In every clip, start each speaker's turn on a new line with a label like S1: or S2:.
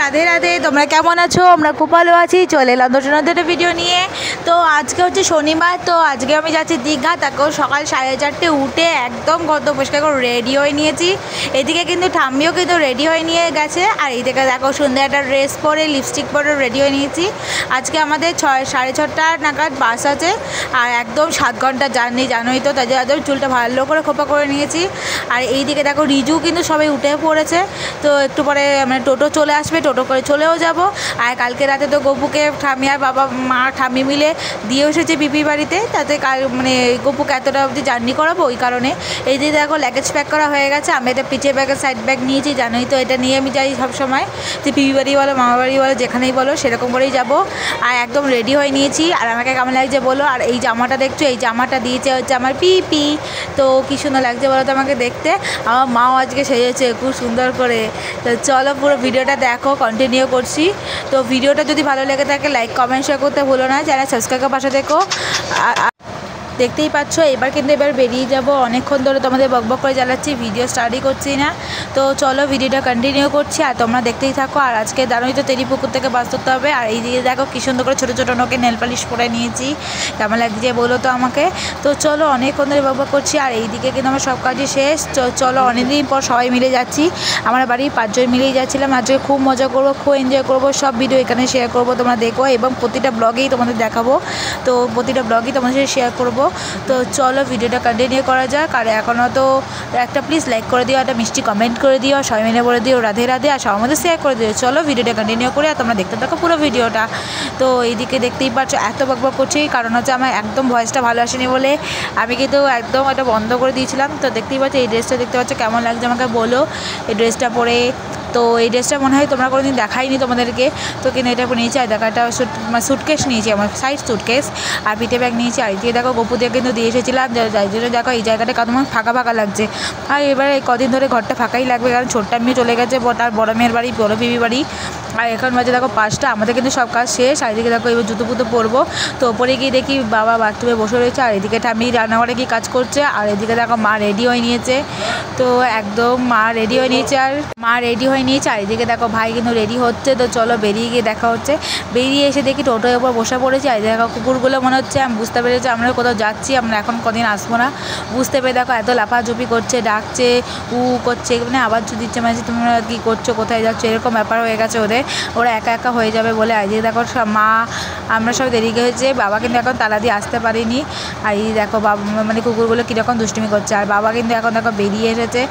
S1: রাধে রাধে। তোমরা কেমন আছো? আমরা খুব ভালো আছি। চলে এলাম নতুন ভিডিও নিয়ে। তো আজকে হচ্ছে শনিবার, তো আজকে আমি যাচ্ছি দীঘা। তাকেও সকাল 4:30 উঠে একদম ঘর পরিষ্কার করে রেডি হয়ে নিয়েছি। এদিকে কিন্তু ঠাম্মিও কিন্তু রেডি হয়ে নিয়ে গেছে। আর এইদিকে দেখো সুন্দর একটা ড্রেস পরে লিপস্টিক পরে রেডি হয়ে নিয়েছি। আজকে আমাদের 6:30 নাগাদ বাস আছে। আর একদম 7 ঘন্টা জার্নি, জানোই তো, তাই একদম চুলটা ভালো করে খোপা করে নিয়েছি। আর এইদিকে দেখো রিজু কিন্তু সবাই উঠে পড়েছে। তো একটু পরে মানে টোটো চলে আসবে, টোটো করে চলেও যাব। আর কালকে রাতে তো গপুকে ঠাম্মি আর বাবা মা ঠাম্মি মিলে দিয়ে এসেছে পিপির বাড়িতে। তাতে মানে গপুকে এতটা অবধি জার্নি করাবো, ওই কারণে। এই যে দেখো লাগেজ প্যাক করা হয়ে গেছে। আমি এটা পিঠে ব্যাগের সাইড ব্যাগ নিয়েছি, জানোই তো, এটা নিয়ে আমি যাই সবসময়। যে পিপি বাড়ি বলো, মামা বাড়ি বলো, যেখানেই বলো, সেরকম করেই যাব। আর একদম রেডি হয়ে নিয়েছি। আর আমাকে কেমন লাগছে বলো। আর এই জামাটা দেখছো, এই জামাটা দিয়েছে হচ্ছে আমার পিপি। তো কী সুন্দর লাগছে বলো তো আমাকে দেখতে। আমার মাও আজকে সেজেছে খুব সুন্দর করে। তো চলো পুরো ভিডিওটা দেখো, কন্টিনিউ করছি। তো ভিডিওটা যদি ভালো লেগে থাকে লাইক কমেন্ট শেয়ার করতে ভুলো না, যারা সাবস্ক্রাইবের পাশে দেখো। দেখতেই পাচ্ছ এবার বেরিয়ে যাব। অনেকক্ষণ ধরে তোমাদের বকবক করে জ্বালাচ্ছি, ভিডিও স্টার্টই করছি না। তো চলো ভিডিওটা কন্টিনিউ করছি আর তোমরা দেখতেই থাকো। আর আজকে জানোই তো তেরিপুকুর থেকে বাস ধরতে হবে। আর এই দিকে দেখো কী সুন্দর করে ছোটো ছোটো নোকে নেল পালিশ পরে নিয়েছি। কেমন লাগছে বলো তো আমাকে। তো চলো অনেকক্ষণ ধরে বকবক করছি। আর এই দিকে কিন্তু আমার সব কাজই শেষ। চলো অনেকদিন পর সবাই মিলে যাচ্ছি। আমার বাড়ির 5 জন মিলেই যাচ্ছিলাম। আজকে খুব মজা করবো, খুব এনজয় করবো। সব ভিডিও এখানে শেয়ার করবো, তোমরা দেখো। এবং প্রতিটা ব্লগেই তোমাদের দেখাবো। তো প্রতিটা ব্লগেই তোমাদের সাথে শেয়ার করবো। তো চলো ভিডিওটা কন্টিনিউ করা যাক। আর এখনও তো একটা প্লিজ লাইক করে দিও, একটা মিষ্টি কমেন্ট করে দিও, সবাই মিলে বলে দিও রাধে রাধে। আর সবার মধ্যে শেয়ার করে দিও। চলো ভিডিওটা কন্টিনিউ করে, আর তোমরা দেখতে থাকো পুরো ভিডিওটা। তো এইদিকে দেখতেই পাচ্ছ এত বকবক করছি, কারণ হচ্ছে আমার একদম ভয়েসটা ভালো আসেনি বলে আমি কিন্তু একদম এটা বন্ধ করে দিয়েছিলাম। তো দেখতেই পাচ্ছ এই ড্রেসটা দেখতে পাচ্ছ কেমন লাগছে আমাকে বলো এই ড্রেসটা পরে। তো এই ড্রেসটা মনে হয় তোমরা কোনোদিন দেখাইনি তোমাদেরকে। তো কিন্তু এটা নিয়েছি। আর দেখো একটা সুটকেস নিয়েছি, আমার সাইড সুটকেস। আর পিঠে ব্যাগ নিয়েছি। আর দিয়ে দেখো গপু দিয়ে কিন্তু দিয়ে এসেছিলাম, যাই জন্য দেখো এই জায়গাটা কেমন ফাঁকা ফাঁকা লাগছে। আর এবারে এই কদিন ধরে ঘরটা ফাঁকাই লাগবে, কারণ ছোট্ট মেয়ে চলে গেছে তার বড় মেয়ের বাড়ি, বড় পিপি বাড়ি। আর এখন বাজে দেখো 5টা, আমাদের কিন্তু সব কাজ শেষ। আর এদিকে দেখো এবার জুতো পুতো পরবো। তো ওপরে গিয়ে দেখি বাবা বাথরুমে বসে রয়েছে। আর এদিকে ঠাম্মি রান্নাঘরে গিয়ে কাজ করছে। আর এদিকে দেখো মা রেডি হয়ে নিয়েছে। তো একদম মা রেডি হয়ে নিয়েছে। আর আর এদিকে দেখো ভাই কিন্তু রেডি হচ্ছে। তো চলো বেরিয়ে গিয়ে দেখা হচ্ছে। বেরিয়ে এসে দেখি টোটোর ওপর বসে পড়েছি। আর দেখো কুকুরগুলো মনে হচ্ছে আমি বুঝতে পেরেছি আমরা কোথাও যাচ্ছি, আমরা এখন কদিন আসবো না। বুঝতে পেরে দেখো এত লাফাঝুপি করছে, ডাকছে, করছে, মানে আবার দিচ্ছে, মানে তোমরা কী করছো, কোথায় যাচ্ছ, এরকম ব্যাপার হয়ে গেছে ওদের। ওরা একা একা হয়ে যাবে বলে। আর এই দেখো মা আমরা সব দেরিকে হয়েছে। বাবা কিন্তু এখন তালা দিয়ে আসতে পারিনি। আর এই দেখো বাবা মানে কুকুরগুলো কীরকম দুষ্টুমি করছে। আর বাবা কিন্তু এখন দেখো বেরিয়ে এসেছে।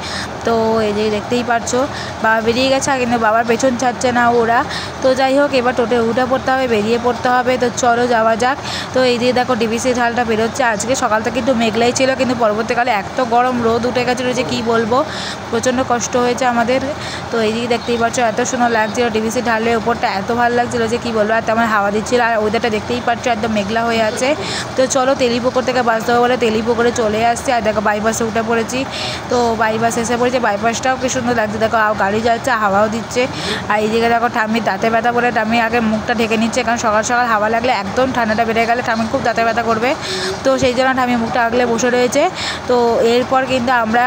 S1: তো এই যে দেখতেই পারছো বাবা বেরিয়ে গেছে, কিন্তু বাবার পেছন ছাড়ছে না ওরা। তো যাই হোক এবার টোটে উঠে পড়তে হবে, বেরিয়ে পড়তে হবে। তো চলো যাওয়া যাক। তো এই দিয়ে দেখো ডিবিসি ঢালটা বেরোচ্ছে। আজকে সকাল থেকে একটু মেঘলাই ছিল, কিন্তু পরবর্তীকালে এত গরম রোদ উঠে গেছিলো যে কী বলবো, প্রচণ্ড কষ্ট হয়েছে আমাদের। তো এই দিকে দেখতেই পাচ্ছ এত সুন্দর লাগছিলো ডিবিসি ঢালের উপরটা, এত ভালো লাগছিলো যে কী বলবো। আর তেমন হাওয়া দিচ্ছিলো। আর ওদেরটা দেখতেই পাচ্ছ একদম মেঘলা হয়ে আছে। তো চলো তেলিপুকুর থেকে বাস দেবো বলে তেলিপুকুরে চলে আসছে। আর দেখো বাইপাসে উঠে পড়েছি। তো বাইপাস এসে পড়েছে, বাইপাসটাও কি সুন্দর লাগছে দেখো, গাড়ি যাচ্ছে, হাওয়াও দিচ্ছে। আর এইদিকে দেখো ঠাম্মির দাঁতে ব্যথা বলে ঠাম্মি আগে মুখটা ঢেকে নিচ্ছে, কারণ সকাল সকাল হাওয়া লাগলে একদম ঠান্ডাটা বেড়ে গেলে ঠাম্মির খুব দাঁতে ব্যথা করবে। তো সেই জন্য ঠাম্মি মুখটা আগলে বসে রয়েছে। তো এরপর কিন্তু আমরা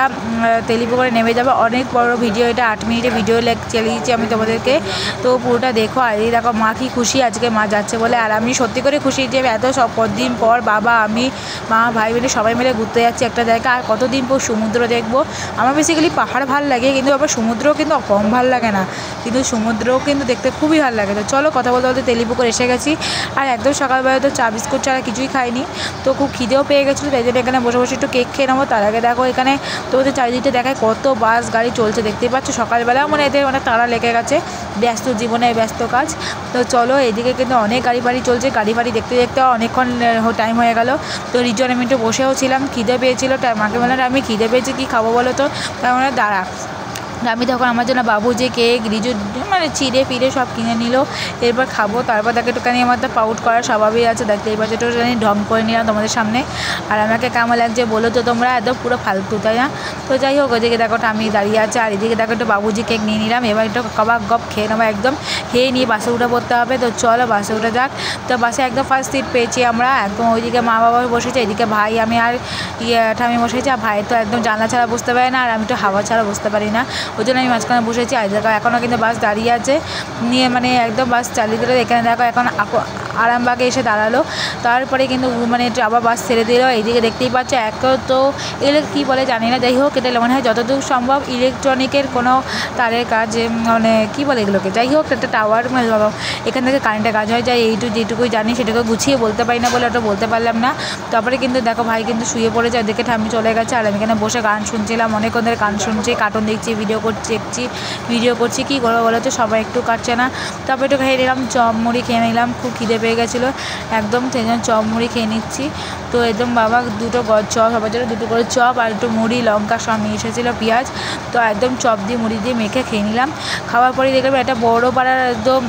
S1: তেলিপুকুরে নেমে যাবো। অনেক বড় ভিডিও, এটা 8 মিনিটের ভিডিও চালিয়েছি আমি তোমাদেরকে। তো পুরোটা দেখো। আর এই দেখো মা কি খুশি আজকে মা যাচ্ছে বলে। আর আমি সত্যি করে খুশি যে এত দিন পর বাবা, আমি, মা, ভাই মিলে সবাই মিলে ঘুরতে যাচ্ছি একটা জায়গা। আর কতদিন পর সমুদ্র দেখবো। আমার বেসিক্যালি পাহাড় ভাল লাগে, কিন্তু আবার সমুদ্রও কিন্তু কম ভাল লাগে না, কিন্তু সমুদ্রও কিন্তু দেখতে খুবই ভালো লাগে। তো চলো কথা বলতে বলতে তেলিপুকুর এসে গেছি। আর একদম সকালবেলা তো চা বিস্কুট ছাড়া কিছুই খাইনি। তো খুব খিদেও পেয়ে গেছিলো, তাই জন্য এখানে বসে বসে একটু কেক খেয়ে নেবো। তার আগে দেখো এখানে তোমাদের চারিদিকটা দেখায় কত বাস গাড়ি চলছে, দেখতেই পাচ্ছ। সকালবেলাও মানে এদের অনেক তাড়া লেগে গেছে, ব্যস্ত জীবনে ব্যস্ত কাজ। তো চলো এদিকে কিন্তু অনেক গাড়ি বাড়ি চলছে, গাড়ি বাড়ি দেখতে দেখতে অনেকক্ষণ টাইম হয়ে গেল। তো রিজন আমি একটু বসেও ছিলাম, খিদে পেয়েছিলো। মাকে বললাম আমি খিদে পেয়েছি, কী খাবো বলো তো। তার মানে দাঁড়া। আমি তখন আমার জন্য বাবুজি কেক রিজু মানে চিড়ে ফিরে সব কিনে নিল। এরপর খাবো, তারপর তাকে একটুখানি আমার তো পাউট করা স্বভাবই আছে, দেখতে এবার একটুখানি ঢং করে নিলাম তোমাদের সামনে। আর আমাকে কেমন লাগছে বলো তো তোমরা, একদম পুরো ফালতু, তাই না? তো যাই হোক ওদিকে দেখো আমি দাঁড়িয়ে আছে। আর এদিকে দেখো একটু বাবুজি কেক নিয়ে নিলাম। এবার একটু কবাক গপ খেয়ে নেবো, একদম খেয়ে নিয়ে বাসে উঠে পড়তে হবে। তো চলো বাসে উঠে যাক। তো বাসে একদম ফার্স্ট সিট পেয়েছি আমরা, একদম ওইদিকে মা বাবা বসেছে, এদিকে ভাই আমি আর ঠামি বসেছি। আর ভাই তো একদম জানলা ছাড়া বুঝতে পারে না, আর আমি তো হাওয়া ছাড়া বুঝতে পারি না। ওই জন্য আমি মাঝখানে বসেছি। আর দেখো এখনও কিন্তু বাস দাঁড়িয়ে আছে, নিয়ে মানে একদম বাস চালিয়ে দিল। এখানে দেখো এখন আরামবাগে এসে দাঁড়ালো, তারপরে কিন্তু মানে আবার বাস ছেড়ে দিল। এইদিকে দেখতেই পাচ্ছ এক তো এগুলো কী বলে জানি না, যাই হোক এটা মনে হয় যতদূর সম্ভব ইলেকট্রনিকের কোনো তারের কাজ, মানে কী বলে এগুলোকে, যাই হোক একটা টাওয়ার, মানে এখান থেকে কারেন্টের কাজ হয়, যাই যেটুকুই জানি সেটুকু গুছিয়ে বলতে পারি না বলে ওটা বলতে পারলাম না। তারপরে কিন্তু দেখো ভাই কিন্তু শুয়ে পড়েছে, ওদিকে ঠাম্মি চলে গেছে, আর আমি এখানে বসে গান শুনছিলাম, অনেকক্ষণ ধরে গান শুনছি, কার্টুন দেখছি, ভিডিও করছি, কী করবো বলো তো, সবাই একটু কাটছে না। তারপরে একটু খেয়ে নিলাম, চপ মুড়ি খেয়ে নিলাম, খুব খিদে পেয়ে গেছিলো একদম, সেই জন্য চপ মুড়ি খেয়ে নিচ্ছি। তো একদম বাবা দুটো চপ, সবার জন্য দুটো করে চপ আর একটু মুড়ি, লঙ্কা সব নিয়ে এসেছিলো, পেঁয়াজ, তো একদম চপ দিয়ে মুড়ি দিয়ে মেখে খেয়ে নিলাম। খাওয়ার পরেই দেখলাম একটা বড় পাড়ার একদম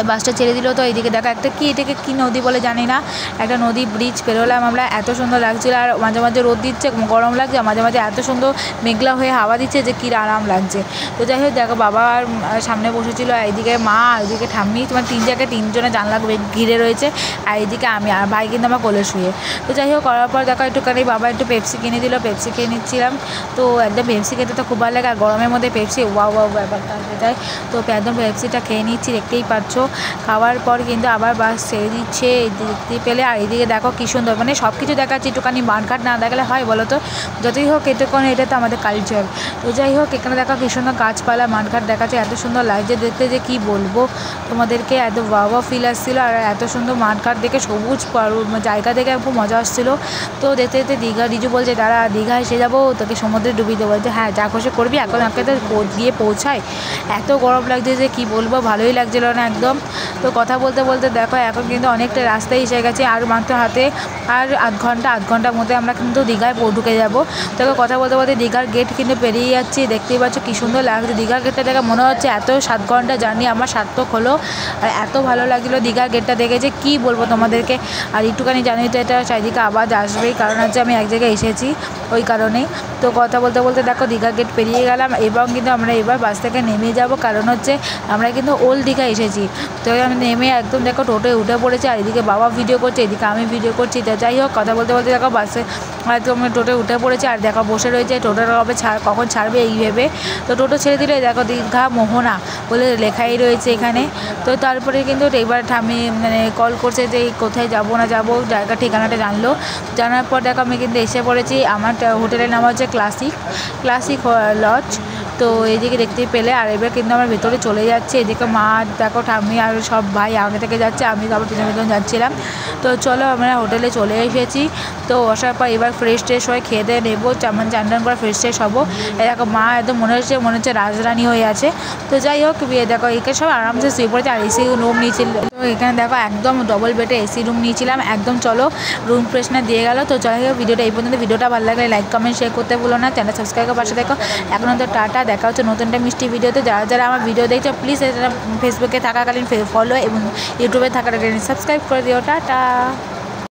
S1: বাসটা ছেড়ে দিল। তো এইদিকে দেখো একটা এটাকে কী নদী বলে জানি না, একটা নদী ব্রিজ পেরোলাম আমরা, এত সুন্দর লাগছিলো। আর মাঝে মাঝে রোদ দিচ্ছে, গরম লাগছে, মাঝে মাঝে এত সুন্দর মেঘলা হয়ে হাওয়া দিচ্ছে যে কী আরাম লাগছে। তো যাই হোক দেখো বাবা আর সামনে বসেছিল, এইদিকে মা, এইদিকে ঠাম্মি, তোমার তিনজনে জানলা ঘিরে রয়েছে, আর এইদিকে আমি, আর ভাই কিন্তু আমার কোলে শুয়ে। তো যাই হোক করার পর দেখো একটুখানি বাবা একটু পেপসি কিনে দিল, পেপসি খেয়ে নিচ্ছিলাম। তো একদম পেপসি খেতে তো খুব ভালো লাগে, আর গরমের মধ্যে পেপসি ওয়াও ব্যাপারটা সেটাই। তো একদম পেপসিটা খেয়ে নিচ্ছি, দেখতেই পাচ্ছ। খাওয়ার পর কিন্তু আবার বাস ছেড়ে দিচ্ছে, দেখতে পেলে। আর এইদিকে দেখো কী সুন্দর, মানে সব কিছু দেখাচ্ছি, একটুখানি মাঠঘাট না দেখালে হয় বলো তো, যতই হোক এটুকুন এটা তো আমাদের কালচার। তো যাই হোক এখানে দেখো কী সুন্দর গাছপালা, মাঠঘাট দেখাচ্ছে, এত সুন্দর লাগছে দেখতে যে কী বলবো তোমাদেরকে, এত বাবা ফিল আসছিলো। আর এত সুন্দর মাঠঘাট দেখে, সবুজ জায়গা দেখে খুব মজা আসছিলো। তো দেখতে দেখতে দীঘা, রিজু বলছে তারা দীঘা এসে যাবো, তোকে সমুদ্রে ডুবিয়ে দেবো। বলছে হ্যাঁ যা খুশি করবি, এখন আমাকে তো গিয়ে পৌঁছায়। এত গরম লাগছে যে কী বলবো, ভালোই লাগছিলো না একদম। তো কথা বলতে বলতে দেখো এখন কিন্তু অনেকটা রাস্তায় এসে গেছে, আর মাত্র হাতে আর আধ ঘন্টার মধ্যে আমরা কিন্তু দীঘায় ঢুকে যাবো। দেখো কথা বলতে বলতে দীঘার গেট কিন্তু পেরিয়ে যাচ্ছি, দেখতেই পাচ্ছ কী সুন্দর লাগছে দীঘার গেটটা দেখে, মনে হচ্ছে এত 7 ঘন্টা জার্নি আমার সার্থক হলো। আর এত ভালো লাগছিলো দীঘার গেটটা দেখে যে কী বলবো তোমাদেরকে। আর একটুখানি জানি তো এটা চারিদিকে আওয়াজ আসবেই, কারণ হচ্ছে আমি এক জায়গায় এসেছি ওই কারণেই। তো কথা বলতে বলতে দেখো দীঘার গেট পেরিয়ে গেলাম, এবং কিন্তু আমরা এবার বাস থেকে নেমে যাব, কারণ হচ্ছে আমরা কিন্তু ওল্ড দীঘা এসেছি। তো আমি নেমে একদম দেখো টোটোয় উঠে পড়েছে, আর এদিকে বাবা ভিডিও করছে, এদিকে আমি ভিডিও করছি। তো যাই হোক কথা বলতে বলতে দেখো বাসে একদম টোটোয় উঠে পড়েছে, আর দেখো বসে রয়েছে, টোটোটা কবে কখন ছাড়বে এই ভেবে। তো টোটো ছেড়ে দিলে দেখো দীঘা মোহনা বলে লেখাই রয়েছে এখানে। তো তারপরে কিন্তু এবার আমি মানে কল করছে যে কোথায় যাবো না যাবো, জায়গা ঠিকানাটা জানার পর দেখো আমি কিন্তু এসে পড়েছি। আমার হোটেলের নাম হচ্ছে ক্লাসিক লজ। তো এইদিকে দেখতেই পেলে, আর এবার কিন্তু আমরা ভেতরে চলে যাচ্ছি। এদিকে মা দেখো, ঠাম্মি আর সব ভাই আগে থেকে যাচ্ছে, আমি আবার পিছন যাচ্ছিলাম। তো চলো আমরা হোটেলে চলে এসেছি। তো আসার পর এবার ফ্রেশ হয়ে খেয়ে দিয়ে নেবো, চান করে ফ্রেশ হবো। দেখো মা একদম মনে হচ্ছে রাজরানী হয়ে আছে। তো যাই হোক দেখো এখানে সব আরামসে শুয়ে পড়েছে, আর এসি রুম নিয়েছিল। তো এখানে দেখো একদম ডবল বেডে এসি রুম নিয়েছিলাম একদম। চলো রুম ফ্রেশনার দিয়ে গেল। তো চলো ভিডিওটা এই পর্যন্ত। ভিডিওটা ভালো লাগলে লাইক কমেন্ট শেয়ার করতে ভুলো না, চ্যানেল সাবস্ক্রাইব করে পাশে দেখো। এখন তো টাটা, দেখা হচ্ছে নতুন একটা মিষ্টি ভিডিওতে। যারা আমার ভিডিও দেখছো প্লিজ ফেসবুকে থাকাকালীন ফলো এবং ইউটিউবে থাকাকালীন সাবস্ক্রাইব করে দিও। টাটা।